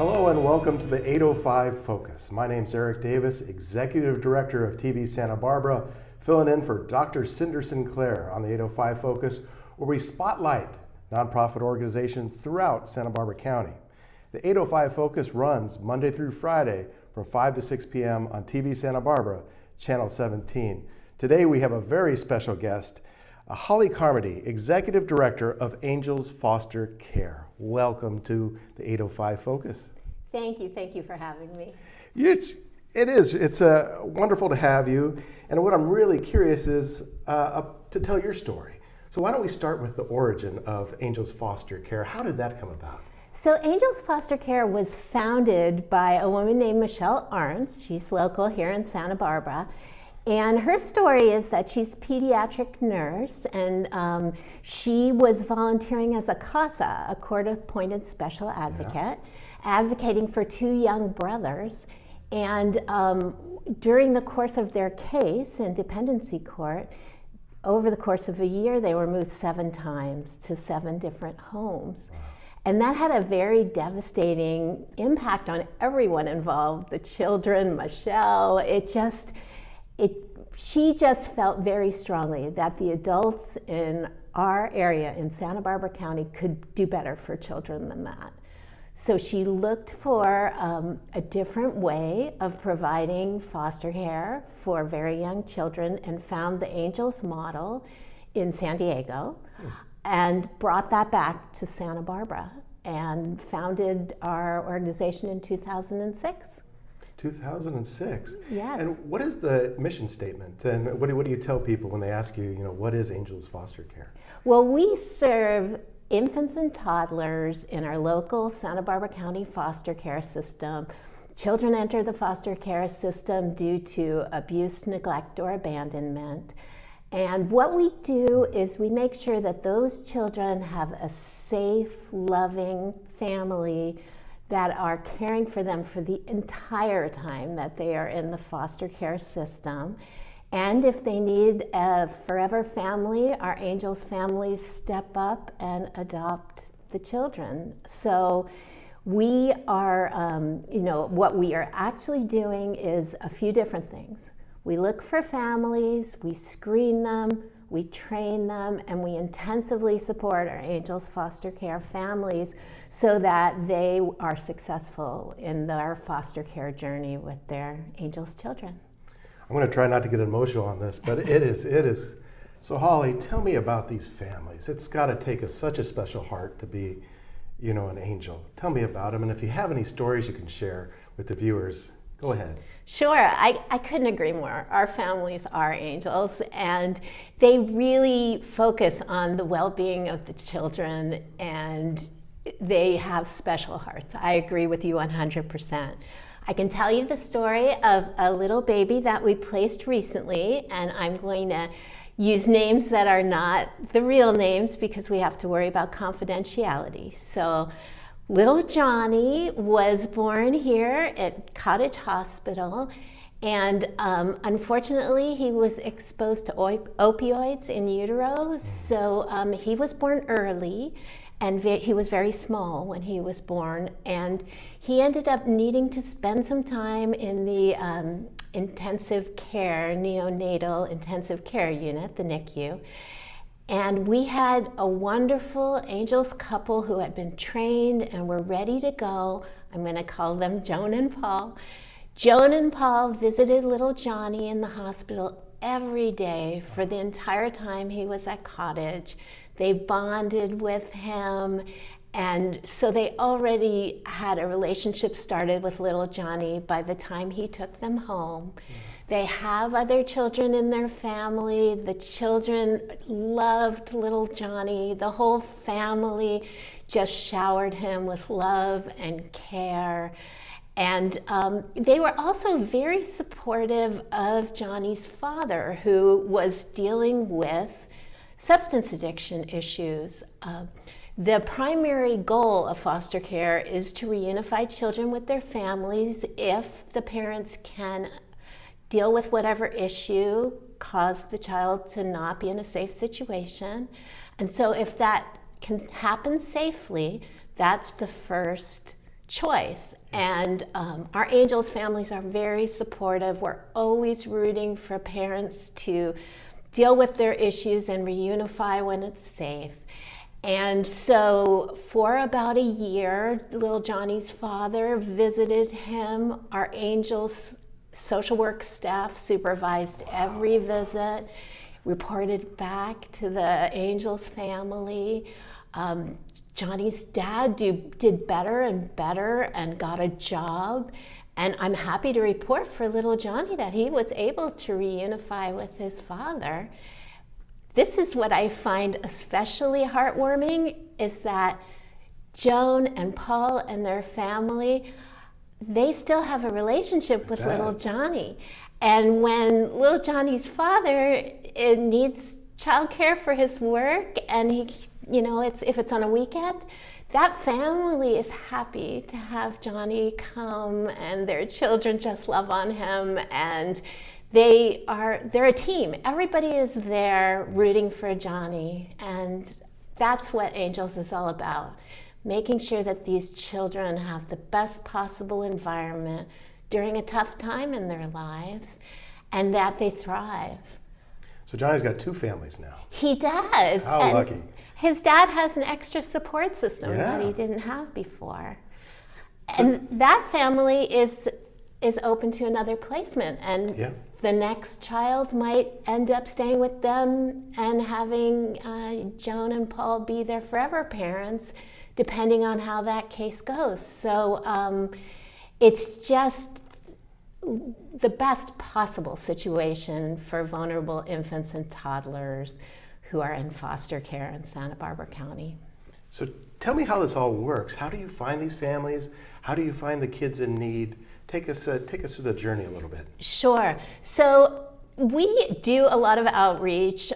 Hello and welcome to the 805 Focus. My name's Eric Davis, Executive Director of TV Santa Barbara, filling in for Dr. Cinder Sinclair on the 805 Focus, where we spotlight nonprofit organizations throughout Santa Barbara County. The 805 Focus runs Monday through Friday from 5 to 6 p.m. on TV Santa Barbara, Channel 17. Today we have a very special guest, Holly Carmody, Executive Director of Angels Foster Care. Welcome to the 805 Focus. Thank you for having me. It's wonderful to have you. And what I'm really curious is to tell your story. So why don't we start with the origin of Angels Foster Care? How did that come about? So Angels Foster Care was founded by a woman named Michelle Arns. She's local here in Santa Barbara. And her story is that she's a pediatric nurse, and she was volunteering as a CASA, a court-appointed special advocate, advocating for two young brothers. And during the course of their case in dependency court, over the course of a year, they were moved 7 times to 7 different homes. And that had a very devastating impact on everyone involved, the children, Michelle. She just felt very strongly that the adults in our area in Santa Barbara County could do better for children than that. So she looked for a different way of providing foster care for very young children and found the Angels model in San Diego and brought that back to Santa Barbara and founded our organization in 2006. 2006. Yes. And what is the mission statement? And what do you tell people when they ask you, what is Angels Foster Care? Well, we serve infants and toddlers in our local Santa Barbara County foster care system. Children enter the foster care system due to abuse, neglect, or abandonment. And what we do is we make sure that those children have a safe, loving family that are caring for them for the entire time that they are in the foster care system. And if they need a forever family, our Angels families step up and adopt the children. So we are, what we are actually doing is a few different things. We look for families, we screen them, we train them, and we intensively support our Angels Foster Care families so that they are successful in their foster care journey with their Angels children. I'm going to try not to get emotional on this, but it is. So Holly, tell me about these families. It's got to take such a special heart to be, an angel. Tell me about them, and if you have any stories you can share with the viewers, go ahead. Sure, I couldn't agree more. Our families are angels, and they really focus on the well-being of the children, and they have special hearts. I agree with you 100%. I can tell you the story of a little baby that we placed recently, and I'm going to use names that are not the real names because we have to worry about confidentiality. So little Johnny was born here at Cottage Hospital, and unfortunately he was exposed to opioids in utero, so he was born early, and he was very small when he was born, and he ended up needing to spend some time in the intensive care, neonatal intensive care unit, the NICU. And we had a wonderful Angels couple who had been trained and were ready to go. I'm going to call them Joan and Paul. Joan and Paul visited little Johnny in the hospital every day for the entire time he was at Cottage. They bonded with him, and so they already had a relationship started with little Johnny by the time he took them home. They have other children in their family. The children loved little Johnny. The whole family just showered him with love and care. And they were also very supportive of Johnny's father, who was dealing with substance addiction issues. The primary goal of foster care is to reunify children with their families if the parents can deal with whatever issue caused the child to not be in a safe situation. And so if that can happen safely, that's the first choice. And our Angels families are very supportive. We're always rooting for parents to deal with their issues and reunify when it's safe. And so for about a year, little Johnny's father visited him. Our Angels social work staff supervised every visit, reported back to the Angels family. Johnny's dad did better and better and got a job. And I'm happy to report for little Johnny that he was able to reunify with his father. This is what I find especially heartwarming, is that Joan and Paul and their family, they still have a relationship with little Johnny. And when little Johnny's father needs childcare for his work, and if it's on a weekend, that family is happy to have Johnny come, and their children just love on him, and they're a team. Everybody is there rooting for Johnny, and that's what Angels is all about. Making sure that these children have the best possible environment during a tough time in their lives, and that they thrive. So Johnny's got 2 families now. He does. How lucky. His dad has an extra support system that he didn't have before. And that family is open to another placement. And the next child might end up staying with them and having Joan and Paul be their forever parents, depending on how that case goes. So it's just the best possible situation for vulnerable infants and toddlers who are in foster care in Santa Barbara County. So tell me how this all works. How do you find these families? How do you find the kids in need? Take us through the journey a little bit. Sure. So we do a lot of outreach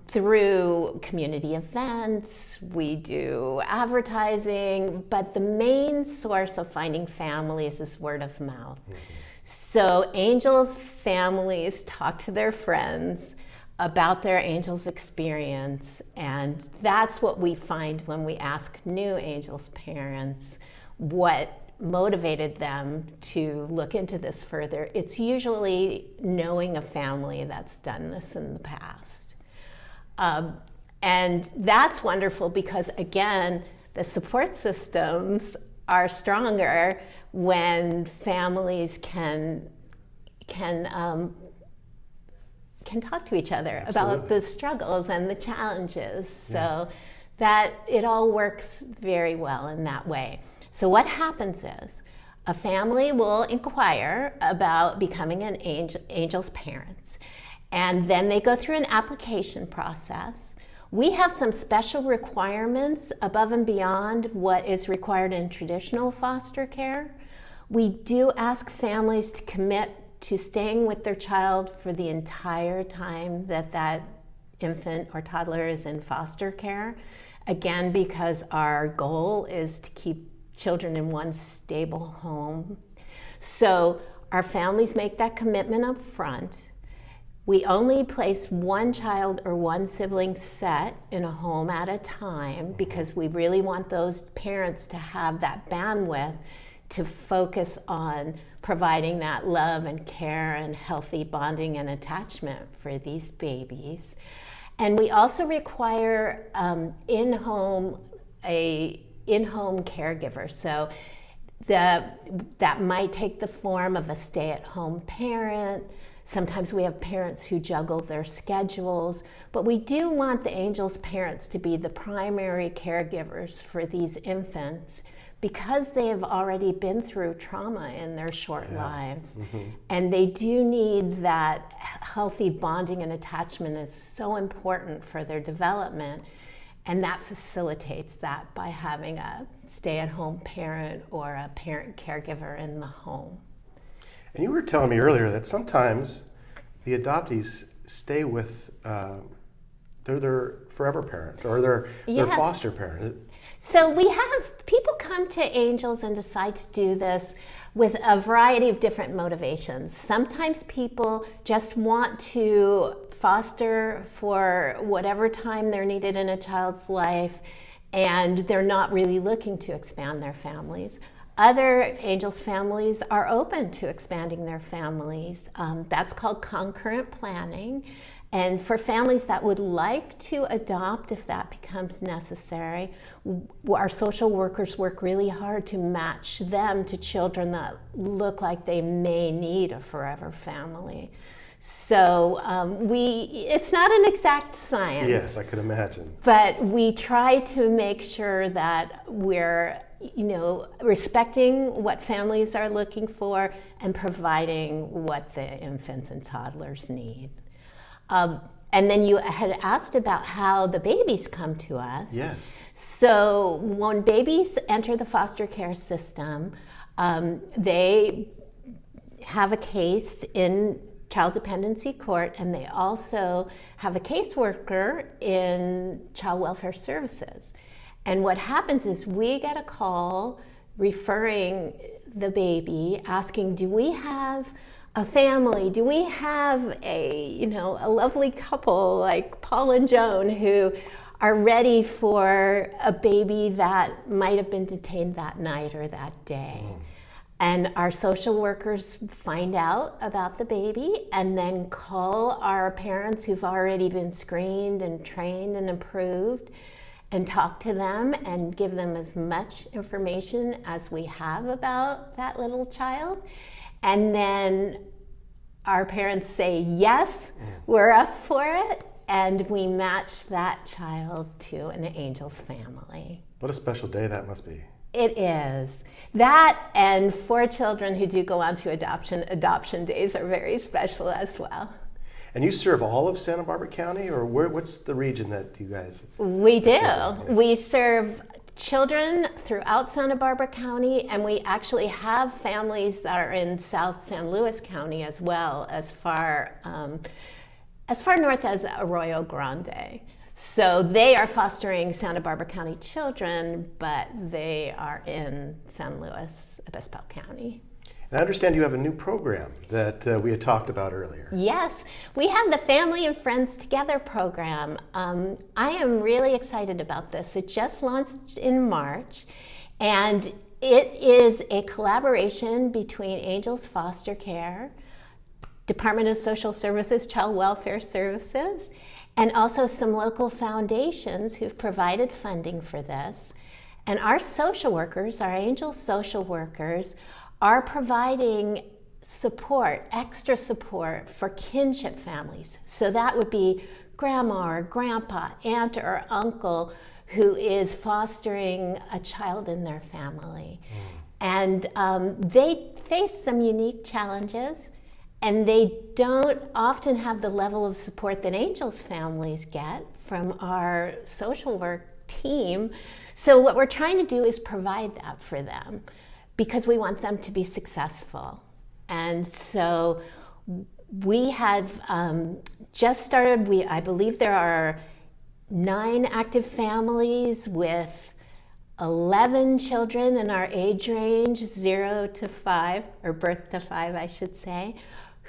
through community events. We do advertising, but the main source of finding families is word of mouth. Mm-hmm. So Angels families talk to their friends about their Angels experience, and that's what we find when we ask new Angels parents what motivated them to look into this further. It's usually knowing a family that's done this in the past. And that's wonderful because, again, the support systems are stronger when families can talk to each other about the struggles and the challenges, so that it all works very well in that way. So what happens is a family will inquire about becoming an Angel's parents, and then they go through an application process. We have some special requirements above and beyond what is required in traditional foster care. We do ask families to commit to staying with their child for the entire time that infant or toddler is in foster care. Again, because our goal is to keep children in one stable home. So our families make that commitment up front. We only place one child or one sibling set in a home at a time because we really want those parents to have that bandwidth to focus on providing that love and care and healthy bonding and attachment for these babies. And we also require a in-home caregiver. So that might take the form of a stay-at-home parent. Sometimes we have parents who juggle their schedules, but we do want the Angels parents to be the primary caregivers for these infants because they have already been through trauma in their short lives. Mm-hmm. And they do need that healthy bonding and attachment is so important for their development. And that facilitates that by having a stay-at-home parent or a parent caregiver in the home. And you were telling me earlier that sometimes the adoptees stay with their forever parent or their foster parent. So we have people come to Angels and decide to do this with a variety of different motivations. Sometimes people just want to foster for whatever time they're needed in a child's life, and they're not really looking to expand their families. Other Angels families are open to expanding their families. That's called concurrent planning. And for families that would like to adopt, if that becomes necessary, our social workers work really hard to match them to children that look like they may need a forever family. So it's not an exact science. Yes, I could imagine. But we try to make sure that we're respecting what families are looking for and providing what the infants and toddlers need. And then you had asked about how the babies come to us. Yes. So when babies enter the foster care system, they have a case in child dependency court, and they also have a caseworker in child welfare services. And what happens is we get a call referring the baby, asking, do we have a family? Do we have a lovely couple like Paul and Joan who are ready for a baby that might have been detained that night or that day? And our social workers find out about the baby and then call our parents who've already been screened and trained and approved and talk to them and give them as much information as we have about that little child. And then our parents say, yes, we're up for it, and we match that child to an Angels family. What a special day that must be. It is. That, and for children who do go on to adoption days are very special as well. And you serve all of Santa Barbara County, or what's the region that you guys? We do. We serve children throughout Santa Barbara County, and we actually have families that are in South San Luis County as well, as far north as Arroyo Grande. So they are fostering Santa Barbara County children, but they are in San Luis Obispo County. And I understand you have a new program that we had talked about earlier. Yes, we have the Family and Friends Together program. I am really excited about this. It just launched in March, and it is a collaboration between Angels Foster Care, Department of Social Services, Child Welfare Services, and also some local foundations who've provided funding for this. And our social workers, our Angels social workers, are providing support, extra support for kinship families. So that would be grandma or grandpa, aunt or uncle who is fostering a child in their family. And they face some unique challenges, and they don't often have the level of support that Angels families get from our social work team. So what we're trying to do is provide that for them, because we want them to be successful. And so we have just started, I believe there are 9 active families with 11 children in our age range, 0 to 5, or birth to 5, I should say,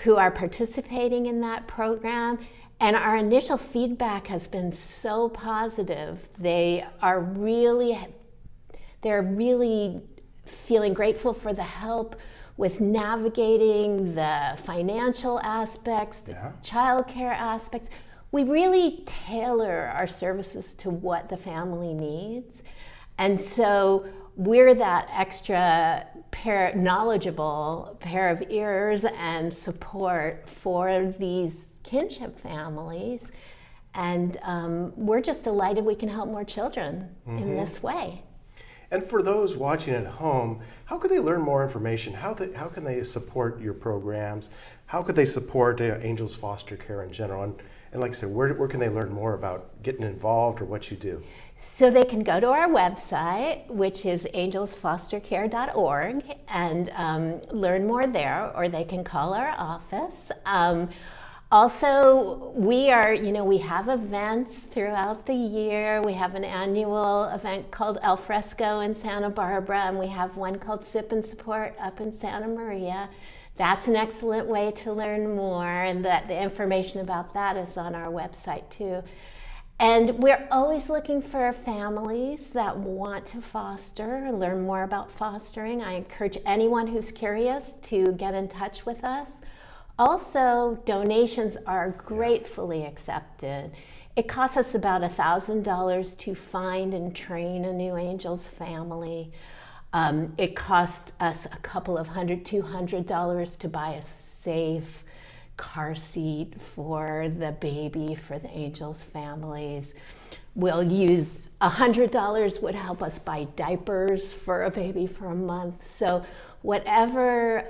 who are participating in that program. And our initial feedback has been so positive. They're really feeling grateful for the help with navigating the financial aspects, the childcare aspects. We really tailor our services to what the family needs. And so we're that extra knowledgeable pair of ears and support for these kinship families. And we're just delighted we can help more children in this way. And for those watching at home, how could they learn more information? How can they support your programs? How could they support Angels Foster Care in general? And like I said, where can they learn more about getting involved or what you do? So they can go to our website, which is angelsfostercare.org, and learn more there, or they can call our office. Also, we have events throughout the year. We have an annual event called El Fresco in Santa Barbara, and we have one called Sip and Support up in Santa Maria. That's an excellent way to learn more, and the information about that is on our website too. And we're always looking for families that want to foster, learn more about fostering. I encourage anyone who's curious to get in touch with us. Also, donations are gratefully accepted. It costs us about $1,000 to find and train a new Angels family. It costs us a couple of $200 to buy a safe car seat for the baby, for the Angels families. We'll use $100 would help us buy diapers for a baby for a month. So whatever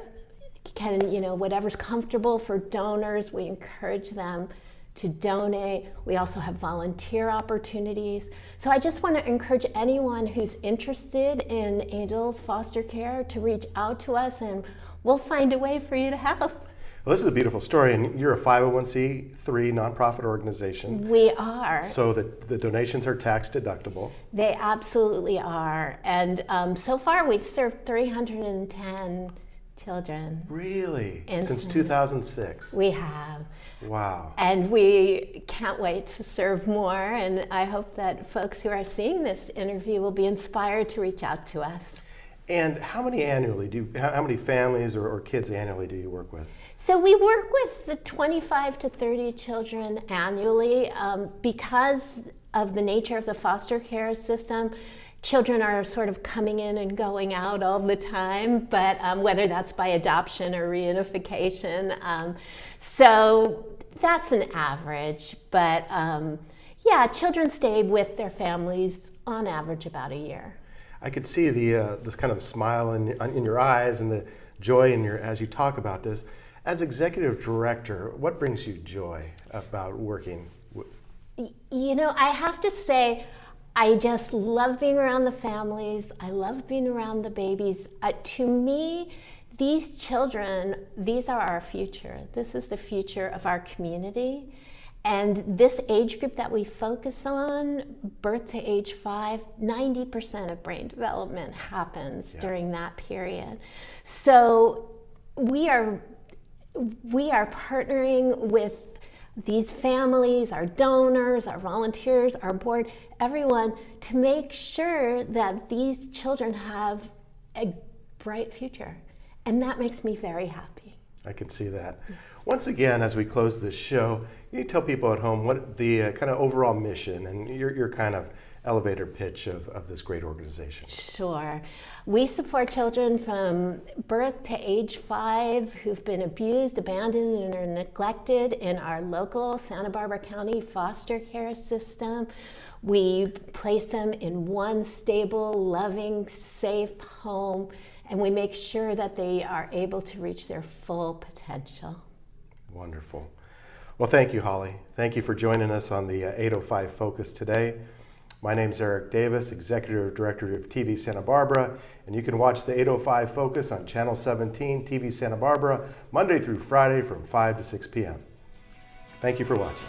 whatever's comfortable for donors, we encourage them to donate. We also have volunteer opportunities. So I just want to encourage anyone who's interested in Angels foster care to reach out to us, and we'll find a way for you to help. Well, this is a beautiful story, and you're a 501c3 nonprofit organization. We are. So the donations are tax deductible. They absolutely are. And so far we've served 310 children. Really? Since 2006? We have. Wow. And we can't wait to serve more, and I hope that folks who are seeing this interview will be inspired to reach out to us. And how many families or kids annually do you work with? So we work with the 25 to 30 children annually. Because of the nature of the foster care system, children are sort of coming in and going out all the time, but whether that's by adoption or reunification. So that's an average, but yeah, children stay with their families on average about a year. I could see this kind of smile in your eyes and the joy as you talk about this. As executive director, what brings you joy about working? You know, I have to say, I just love being around the families. I love being around the babies. To me, these children, these are our future. This is the future of our community. And this age group that we focus on, birth to age 5, 90% of brain development happens during that period. So we are partnering with these families, our donors, our volunteers, our board, everyone, to make sure that these children have a bright future. And that makes me very happy. I can see that. Once again, as we close this show, you tell people at home what the kind of overall mission and your kind of elevator pitch of this great organization. Sure. We support children from birth to age 5 who've been abused, abandoned, or neglected in our local Santa Barbara County foster care system. We place them in one stable, loving, safe home, and we make sure that they are able to reach their full potential. Wonderful. Well, thank you, Holly. Thank you for joining us on the 805 Focus today. My name's Eric Davis, Executive Director of TV Santa Barbara, and you can watch the 805 Focus on Channel 17, TV Santa Barbara, Monday through Friday from 5 to 6 p.m. Thank you for watching.